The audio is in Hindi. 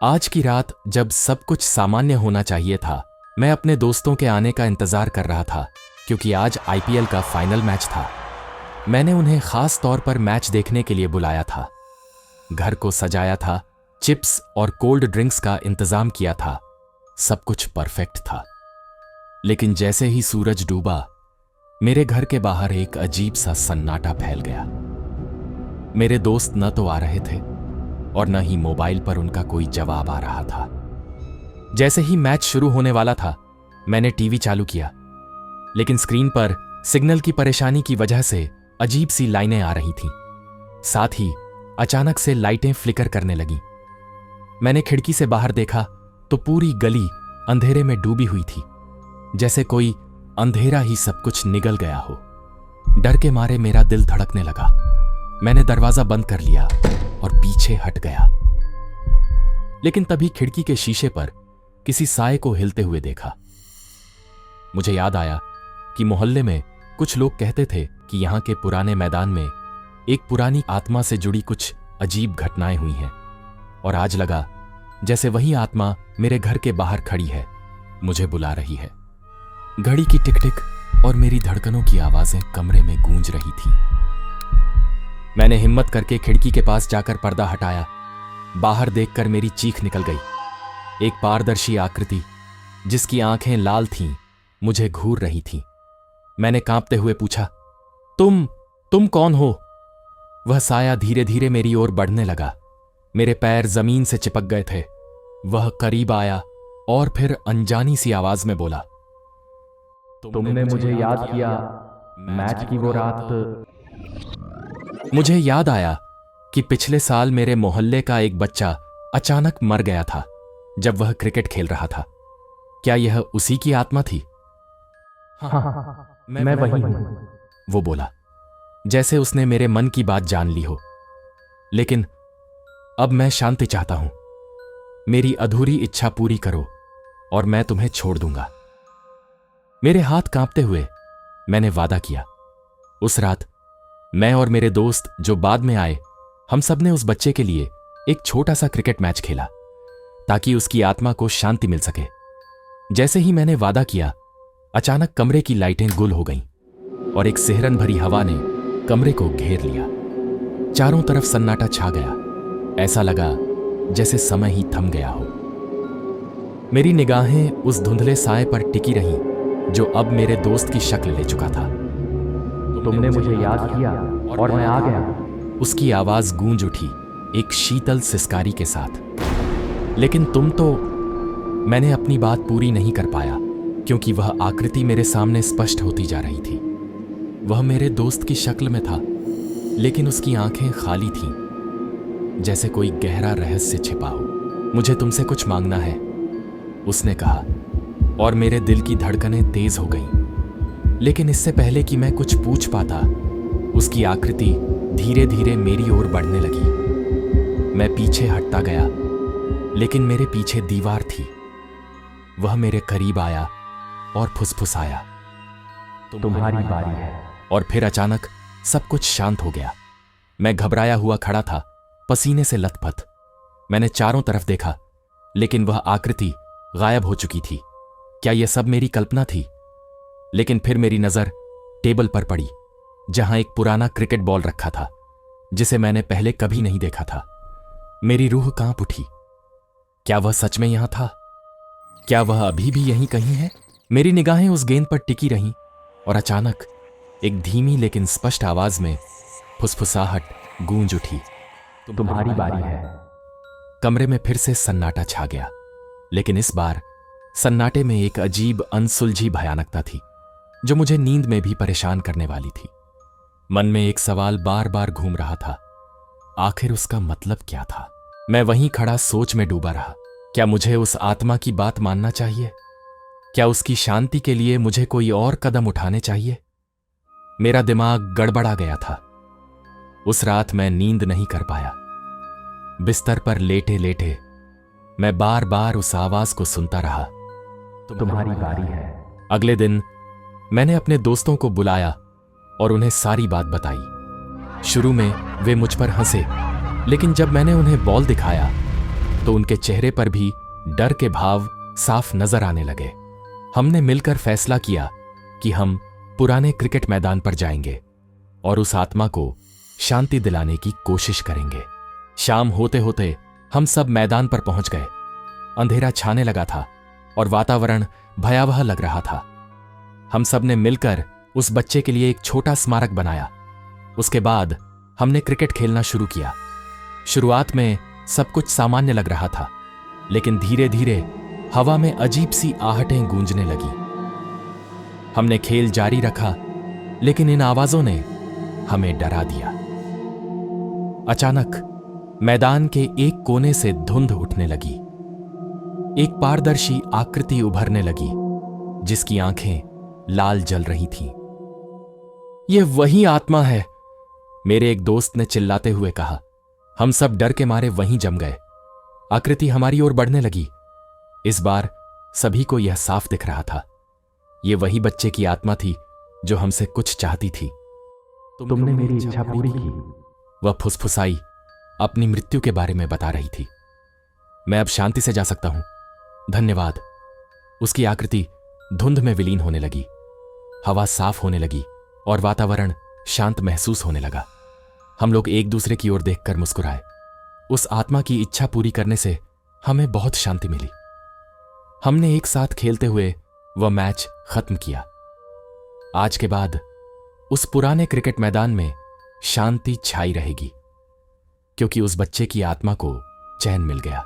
आज की रात जब सब कुछ सामान्य होना चाहिए था, मैं अपने दोस्तों के आने का इंतजार कर रहा था क्योंकि आज आईपीएल का फाइनल मैच था। मैंने उन्हें खास तौर पर मैच देखने के लिए बुलाया था। घर को सजाया था, चिप्स और कोल्ड ड्रिंक्स का इंतजाम किया था। सब कुछ परफेक्ट था। लेकिन जैसे ही सूरज डूबा, मेरे घर के बाहर एक अजीब सा सन्नाटा फैल गया। मेरे दोस्त न तो आ रहे थे और न ही मोबाइल पर उनका कोई जवाब आ रहा था। जैसे ही मैच शुरू होने वाला था, मैंने टीवी चालू किया, लेकिन स्क्रीन पर सिग्नल की परेशानी की वजह से अजीब सी लाइनें आ रही थीं। साथ ही अचानक से लाइटें फ्लिकर करने लगीं। मैंने खिड़की से बाहर देखा तो पूरी गली अंधेरे में डूबी हुई थी, जैसे कोई अंधेरा ही सब कुछ निगल गया हो। डर के मारे मेरा दिल धड़कने लगा। मैंने दरवाजा बंद कर लिया और पीछे हट गया। लेकिन तभी खिड़की के शीशे पर किसी साए को हिलते हुए देखा। मुझे याद आया कि मोहल्ले में कुछ लोग कहते थे कि यहां के पुराने मैदान में एक पुरानी आत्मा से जुड़ी कुछ अजीब घटनाएं हुई हैं, और आज लगा जैसे वही आत्मा मेरे घर के बाहर खड़ी है, मुझे बुला रही है। घड़ी की टिक टिक और मेरी धड़कनों की आवाजें कमरे में गूंज रही थीं। मैंने हिम्मत करके खिड़की के पास जाकर पर्दा हटाया। बाहर देखकर मेरी चीख निकल गई। एक पारदर्शी आकृति जिसकी आंखें लाल थीं, मुझे घूर रही थीं। मैंने कांपते हुए पूछा, तुम कौन हो? वह साया धीरे धीरे मेरी ओर बढ़ने लगा। मेरे पैर जमीन से चिपक गए थे। वह करीब आया और फिर अनजानी सी आवाज में बोला, तुमने मुझे याद किया मैच की वो रात। मुझे याद आया कि पिछले साल मेरे मोहल्ले का एक बच्चा अचानक मर गया था जब वह क्रिकेट खेल रहा था। क्या यह उसी की आत्मा थी? हाँ, मैं वही हूं। वो बोला, जैसे उसने मेरे मन की बात जान ली हो। लेकिन अब मैं शांति चाहता हूं। मेरी अधूरी इच्छा पूरी करो और मैं तुम्हें छोड़ दूंगा। मेरे हाथ कांपते हुए मैंने वादा किया। उस रात मैं और मेरे दोस्त जो बाद में आए, हम सब ने उस बच्चे के लिए एक छोटा सा क्रिकेट मैच खेला ताकि उसकी आत्मा को शांति मिल सके। जैसे ही मैंने वादा किया, अचानक कमरे की लाइटें गुल हो गईं और एक सिहरन भरी हवा ने कमरे को घेर लिया। चारों तरफ सन्नाटा छा गया। ऐसा लगा जैसे समय ही थम गया हो। मेरी निगाहें उस धुंधले साए पर टिकी रहीं जो अब मेरे दोस्त की शक्ल ले चुका था। तुमने मुझे याद किया और मैं आ गया। उसकी आवाज गूंज उठी एक शीतल सिसकारी के साथ। लेकिन तुम तो। मैंने अपनी बात पूरी नहीं कर पाया क्योंकि वह आकृति मेरे सामने स्पष्ट होती जा रही थी। वह मेरे दोस्त की शक्ल में था, लेकिन उसकी आंखें खाली थीं, जैसे कोई गहरा रहस्य छिपा हो। मुझे तुमसे कुछ मांगना है, उसने कहा, और मेरे दिल की धड़कनें तेज हो गईं। लेकिन इससे पहले कि मैं कुछ पूछ पाता, उसकी आकृति धीरे धीरे मेरी ओर बढ़ने लगी। मैं पीछे हटता गया, लेकिन मेरे पीछे दीवार थी। वह मेरे करीब आया और फुसफुसाया, तुम्हारी बारी है। और फिर अचानक सब कुछ शांत हो गया। मैं घबराया हुआ खड़ा था, पसीने से लथपथ। मैंने चारों तरफ देखा, लेकिन वह आकृति गायब हो चुकी थी। क्या यह सब मेरी कल्पना थी? लेकिन फिर मेरी नजर टेबल पर पड़ी, जहां एक पुराना क्रिकेट बॉल रखा था जिसे मैंने पहले कभी नहीं देखा था। मेरी रूह कांप उठी। क्या वह सच में यहां था? क्या वह अभी भी यहीं कहीं है? मेरी निगाहें उस गेंद पर टिकी रहीं और अचानक एक धीमी लेकिन स्पष्ट आवाज में फुसफुसाहट गूंज उठी, तुम्हारी बारी है। कमरे में फिर से सन्नाटा छा गया, लेकिन इस बार सन्नाटे में एक अजीब अनसुलझी भयानकता थी जो मुझे नींद में भी परेशान करने वाली थी। मन में एक सवाल बार बार घूम रहा था, आखिर उसका मतलब क्या था? मैं वहीं खड़ा सोच में डूबा रहा। क्या मुझे उस आत्मा की बात मानना चाहिए? क्या उसकी शांति के लिए मुझे कोई और कदम उठाने चाहिए? मेरा दिमाग गड़बड़ा गया था। उस रात मैं नींद नहीं कर पाया। बिस्तर पर लेटे लेटे मैं बार बार उस आवाज को सुनता रहा, तुम्हारी बारी है। अगले दिन मैंने अपने दोस्तों को बुलाया और उन्हें सारी बात बताई। शुरू में वे मुझ पर हंसे, लेकिन जब मैंने उन्हें बॉल दिखाया तो उनके चेहरे पर भी डर के भाव साफ नजर आने लगे। हमने मिलकर फैसला किया कि हम पुराने क्रिकेट मैदान पर जाएंगे और उस आत्मा को शांति दिलाने की कोशिश करेंगे। शाम होते होते हम सब मैदान पर पहुंच गए। अंधेरा छाने लगा था और वातावरण भयावह लग रहा था। हम सब ने मिलकर उस बच्चे के लिए एक छोटा स्मारक बनाया। उसके बाद हमने क्रिकेट खेलना शुरू किया। शुरुआत में सब कुछ सामान्य लग रहा था, लेकिन धीरे धीरे हवा में अजीब सी आहटें गूंजने लगी। हमने खेल जारी रखा, लेकिन इन आवाजों ने हमें डरा दिया। अचानक मैदान के एक कोने से धुंध उठने लगी। एक पारदर्शी आकृति उभरने लगी, जिसकी आंखें लाल जल रही थीं। यह वही आत्मा है, मेरे एक दोस्त ने चिल्लाते हुए कहा। हम सब डर के मारे वहीं जम गए। आकृति हमारी ओर बढ़ने लगी। इस बार सभी को यह साफ दिख रहा था। यह वही बच्चे की आत्मा थी जो हमसे कुछ चाहती थी। तुमने मेरी इच्छा पूरी की। वह फुसफुसाई अपनी मृत्यु के बारे में बता रही थी। मैं अब शांति से जा सकता हूं, धन्यवाद। उसकी आकृति धुंध में विलीन होने लगी। हवा साफ होने लगी और वातावरण शांत महसूस होने लगा। हम लोग एक दूसरे की ओर देखकर मुस्कुराए। उस आत्मा की इच्छा पूरी करने से हमें बहुत शांति मिली। हमने एक साथ खेलते हुए वह मैच खत्म किया। आज के बाद उस पुराने क्रिकेट मैदान में शांति छाई रहेगी, क्योंकि उस बच्चे की आत्मा को चैन मिल गया।